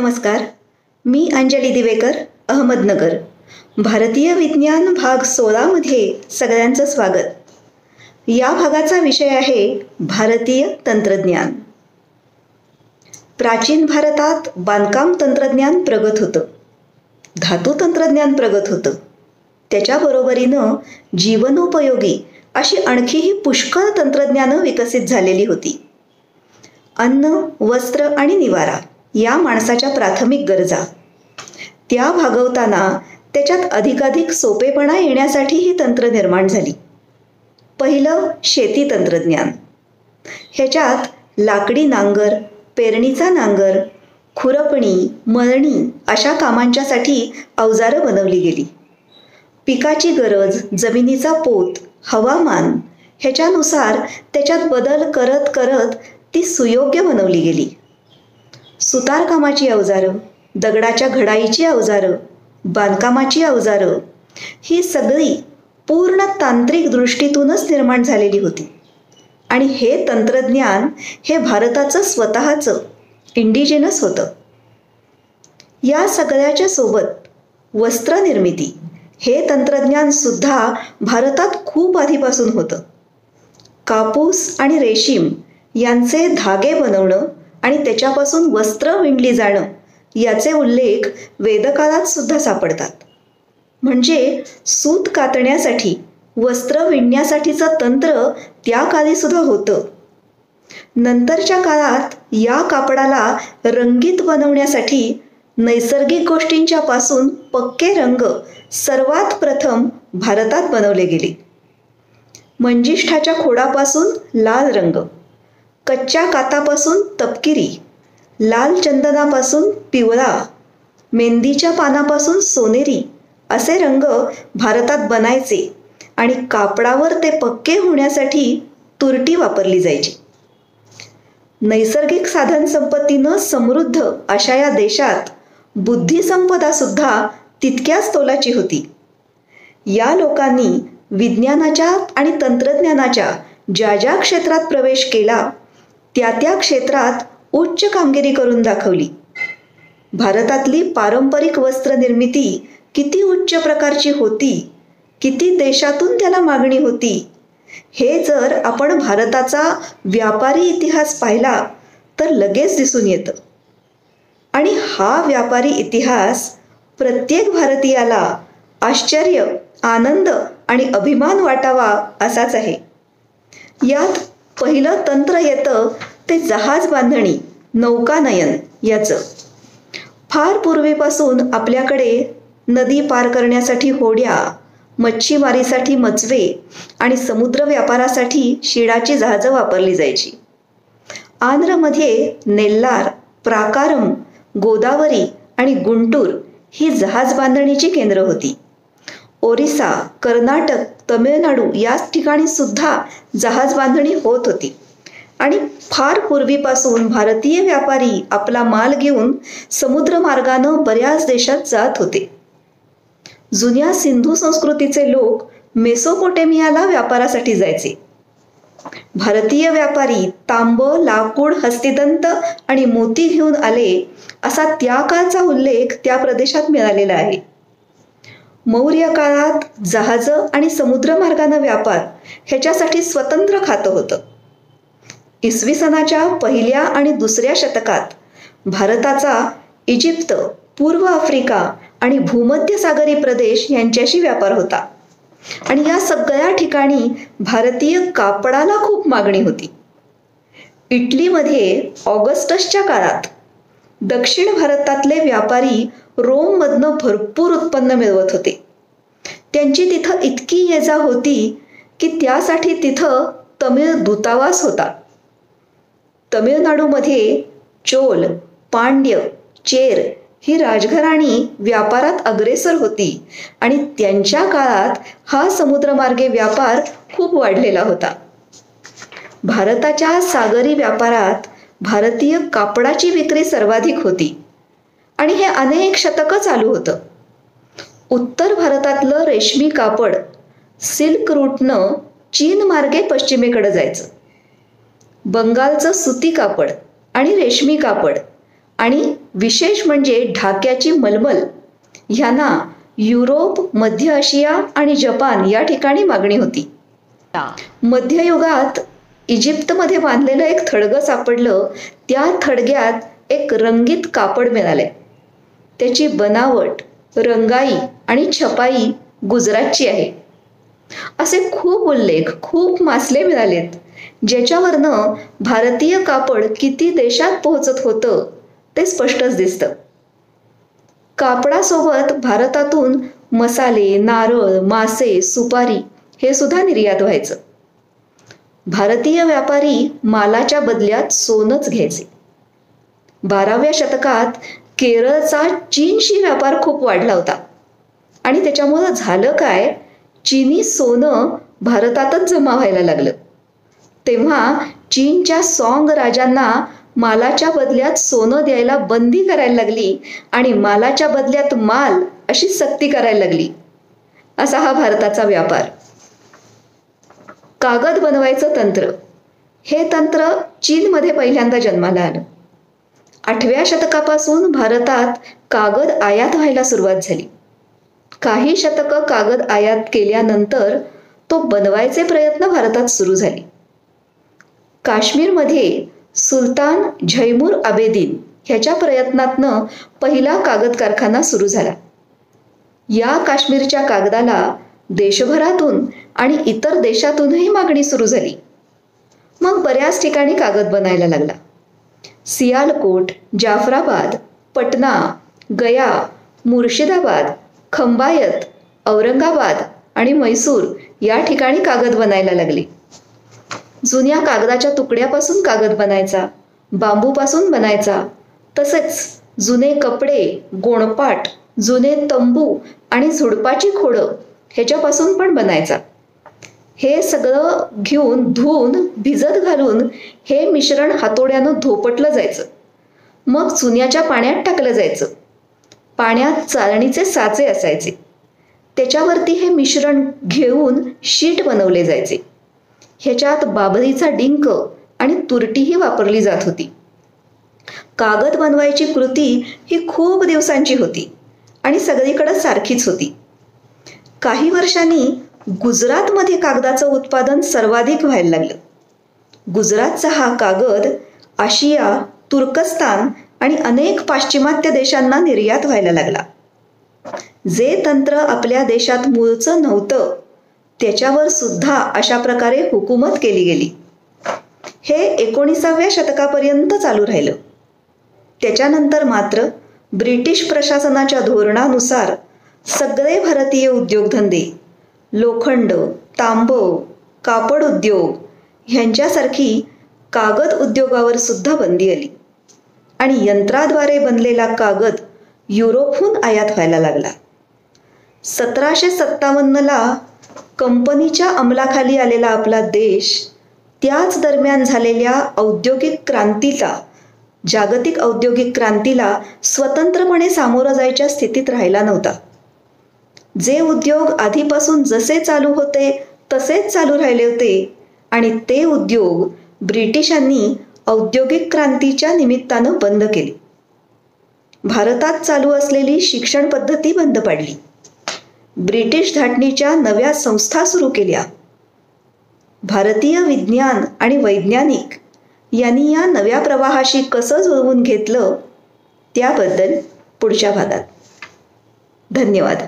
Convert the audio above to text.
नमस्कार. मी अंजली दिवेकर, अहमदनगर. भारतीय विज्ञान भाग 16 मध्ये सगळ्यांचं स्वागत. या भागाचा विषय आहे भारतीय तंत्रज्ञान. प्राचीन भारतात बांधकाम तंत्रज्ञान प्रगत होतं, धातू तंत्रज्ञान प्रगत होतं. त्याच्या बरोबरीनं जीवनोपयोगी अशी आणखीही पुष्कळ तंत्रज्ञानं विकसित झालेली होती. अन्न, वस्त्र आणि निवारा या माणसाच्या प्राथमिक गरजा, त्या भागवताना त्याच्यात अधिकाधिक सोपेपणा येण्यासाठी ही तंत्र निर्माण झाली. पहिलं शेती तंत्रज्ञान. ह्याच्यात लाकडी नांगर, पेरणीचा नांगर, खुरपणी, मळणी अशा कामांच्यासाठी अवजारं बनवली गेली. पिकाची गरज, जमिनीचा पोत, हवामान ह्याच्यानुसार त्याच्यात बदल करत करत ती सुयोग्य बनवली गेली. सुतारकामाची अवजारं, दगडाच्या घडाईची अवजारं, बांधकामाची अवजारं ही सगळी पूर्ण तांत्रिक दृष्टीतूनच निर्माण झालेली होती. आणि हे तंत्रज्ञान हे भारताचं स्वतःचं इंडिजिनस होतं. या सगळ्याच्या सोबत वस्त्रनिर्मिती हे तंत्रज्ञान सुद्धा भारतात खूप आधीपासून होतं. कापूस आणि रेशीम यांचे धागे बनवणं आणि त्याच्यापासून वस्त्र विणली जाणं याचे उल्लेख वेदकाळात सुद्धा सापडतात. म्हणजे सूत कातण्यासाठी, वस्त्र विणण्यासाठीचं तंत्र त्या काळी सुद्धा होतं. नंतरच्या काळात या कापडाला रंगीत बनवण्यासाठी नैसर्गिक गोष्टींच्या पासून पक्के रंग सर्वात प्रथम भारतात बनवले गेले. मंजिष्ठाच्या खोडापासून लाल रंग, कच्च्या कातापासून तपकिरी, लाल चंदनापासून पिवळा, मेंदीच्या पानापासून सोनेरी असे रंग भारतात बनायचे आणि कापडावर ते पक्के होण्यासाठी तुरटी वापरली जायची. नैसर्गिक साधन संपत्तीनं समृद्ध अशा या देशात बुद्धिसंपदा सुद्धा तितक्याच तोलाची होती. या लोकांनी विज्ञानाच्या आणि तंत्रज्ञानाच्या ज्या ज्या क्षेत्रात प्रवेश केला त्या त्या क्षेत्रात उच्च कामगिरी करून दाखवली. भारतातली पारंपरिक वस्त्रनिर्मिती किती उच्च प्रकारची होती, किती देशातून त्याला मागणी होती, हे जर आपण भारताचा व्यापारी इतिहास पाहिला तर लगेच दिसून येतं. आणि हा व्यापारी इतिहास प्रत्येक भारतीयाला आश्चर्य, आनंद आणि अभिमान वाटावा असाच आहे. यात पहिलं तंत्र येतं ते जहाज बांधणी, नौकानयन याचं. फार पूर्वीपासून आपल्याकडे नदी पार करण्यासाठी होड्या, मच्छीमारीसाठी मचवे आणि समुद्र व्यापारासाठी शिडाची जहाजं वापरली जायची. आंध्रमध्ये नेल्लार, प्राकारम, गोदावरी आणि गुंटूर ही जहाज बांधणीची केंद्र होती. ओरिसा, कर्नाटक, तमिळनाडू या ठिकाणी सुद्धा जहाज बांधणी होत होती. आणि फार पूर्वीपासून भारतीय व्यापारी आपला माल घेऊन समुद्रमार्गानं बऱ्याच देशात जात होते. जुन्या सिंधू संस्कृतीचे लोक मेसोपोटेमियाला व्यापारासाठी जायचे. भारतीय व्यापारी तांब, लाकूड, हस्तिदंत आणि मोती घेऊन आले असा त्या काळचा उल्लेख त्या प्रदेशात मिळालेला आहे. मौर्य काळात जहाजं आणि समुद्रमार्गानं व्यापार ह्याच्यासाठी स्वतंत्र खातं होतं. इसवी सनाच्या पहिल्या आणि दुसऱ्या शतकात भारताचा इजिप्त, पूर्व आफ्रिका आणि भूमध्य सागरी प्रदेश यांच्याशी व्यापार होता. आणि या सगळ्या ठिकाणी भारतीय कापडाला खूप मागणी होती. इटलीमध्ये ऑगस्टसच्या काळात दक्षिण भारतातले व्यापारी रोममधनं भरपूर उत्पन्न मिळवत होते. त्यांची तिथं इतकी ये-जा होती की त्यासाठी तिथं तमिळ दूतावास होता. तमिळनाडूमध्ये चोल, पांड्य, चेर ही राजघराणी व्यापारात अग्रेसर होती आणि त्यांच्या काळात हा समुद्रमार्गे व्यापार खूप वाढलेला होता. भारताच्या सागरी व्यापारात भारतीय कापडाची विक्री सर्वाधिक होती आणि हे अनेक शतकं चालू होतं. उत्तर भारतातलं रेशमी कापड सिल्क रूटनं चीन मार्गे पश्चिमेकडे जायचं. बंगालचं सुती कापड आणि रेशमी कापड आणि विशेष म्हणजे ढाक्याची मलमल ह्यांना युरोप, मध्य आशिया आणि जपान या ठिकाणी मागणी होती. मध्ययुगात इजिप्तमध्ये बांधलेलं एक थडगं सापडलं. त्या थडग्यात एक रंगीत कापड मिळालंय. त्याची बनावट, रंगाई आणि छपाई गुजरातची आहे. असे खूप उल्लेख, खूप मासले मिळालेत, ज्याच्यावरनं भारतीय कापड किती देशात पोहोचत होतं ते स्पष्टच दिसतं. कापडासोबत भारतातून मसाले, नारळ, मासे, सुपारी हे सुद्धा निर्यात व्हायचं. भारतीय व्यापारी मालाच्या बदल्यात सोनंच घ्यायचे. 12व्या शतकात केरळचा चीनशी व्यापार खूप वाढला होता आणि त्याच्यामुळं झालं काय, चीनी सोनं भारतातच जमा व्हायला लागलं. तेव्हा चीनच्या सॉंग राजांना मालाच्या बदल्यात सोनं द्यायला बंदी करायला लागली आणि मालाच्या बदल्यात माल अशी सक्ती करायला लागली. असा हा भारताचा व्यापार. कागद बनवायचं तंत्र, हे तंत्र चीनमध्ये पहिल्यांदा जन्माला आलं. 8व्या शतकापासून भारतात कागद आयात व्हायला सुरुवात झाली. काही शतकं कागद आयात केल्यानंतर तो बनवायचे प्रयत्न भारतात सुरू झाले. काश्मीरमध्ये सुलतान झैमुर आबेदीन ह्याच्या प्रयत्नातनं पहिला कागद कारखाना सुरू झाला. या काश्मीरच्या कागदाला देशभरातून आणि इतर देशातूनही मागणी सुरू झाली. मग बऱ्याच ठिकाणी कागद बनायला लागला. सियालकोट, जाफराबाद, पटना, गया, मुर्शिदाबाद, खंबायत, औरंगाबाद आणि मैसूर या ठिकाणी कागद बनायला लागले. जुन्या कागदाच्या तुकड्यापासून कागद बनायचा, बांबूपासून बनायचा, तसेच जुने कपडे, गोणपाट, जुने तंबू आणि झुडपाची खोडं ह्याच्यापासून पण बनायचा. हे सगळं घेऊन धुवून भिजत घालून हे मिश्रण हातोड्यानं धोपटलं जायचं. मग चुन्याच्या पाण्यात टाकलं जायचं. पाण्यात चाळणीचे साचे असायचे. त्याच्यावरती हे मिश्रण घेऊन शीट बनवले जायचे. ह्याच्यात बाभळीचा डिंक आणि तुरटीही वापरली जात होती. कागद बनवायची कृती ही खूप दिवसांची होती आणि सगळीकडे सारखीच होती. काही वर्षांनी गुजरातमध्ये कागदाचं उत्पादन सर्वाधिक व्हायला लागलं. गुजरातचा हा कागद आशिया, तुर्कस्तान आणि अनेक पाश्चिमात्य देशांना निर्यात व्हायला लागला. जे तंत्र आपल्या देशात मूळचं नव्हतं त्याच्यावर सुद्धा अशा प्रकारे हुकूमत केली गेली. हे 19व्या शतकापर्यंत चालू राहिलं. त्याच्यानंतर मात्र ब्रिटिश प्रशासनाच्या धोरणानुसार सगळे भारतीय उद्योगधंदे, लोखंड, तांब, कापड उद्योग ह्यांच्यासारखी कागद उद्योगावर सुद्धा बंदी आली आणि यंत्राद्वारे बनलेला कागद युरोपहून आयात व्हायला लागला. 1757ला कंपनीच्या अंमलाखाली आलेला आपला देश त्याच दरम्यान झालेल्या औद्योगिक क्रांतीला, जागतिक औद्योगिक क्रांतीला स्वतंत्रपणे सामोरं जायच्या स्थितीत राहिला नव्हता. जे उद्योग आधीपासून जसे चालू होते तसेच चालू राहिले होते आणि ते उद्योग ब्रिटिशांनी औद्योगिक क्रांतीच्या निमित्तानं बंद केले. भारतात चालू असलेली शिक्षण पद्धती बंद पाडली. ब्रिटिश धाटणीच्या नव्या संस्था सुरू केल्या. भारतीय विज्ञान आणि वैज्ञानिक यांनी या नव्या प्रवाहाशी कसं जुळवून घेतलं त्याबद्दल पुढच्या भागात. धन्यवाद.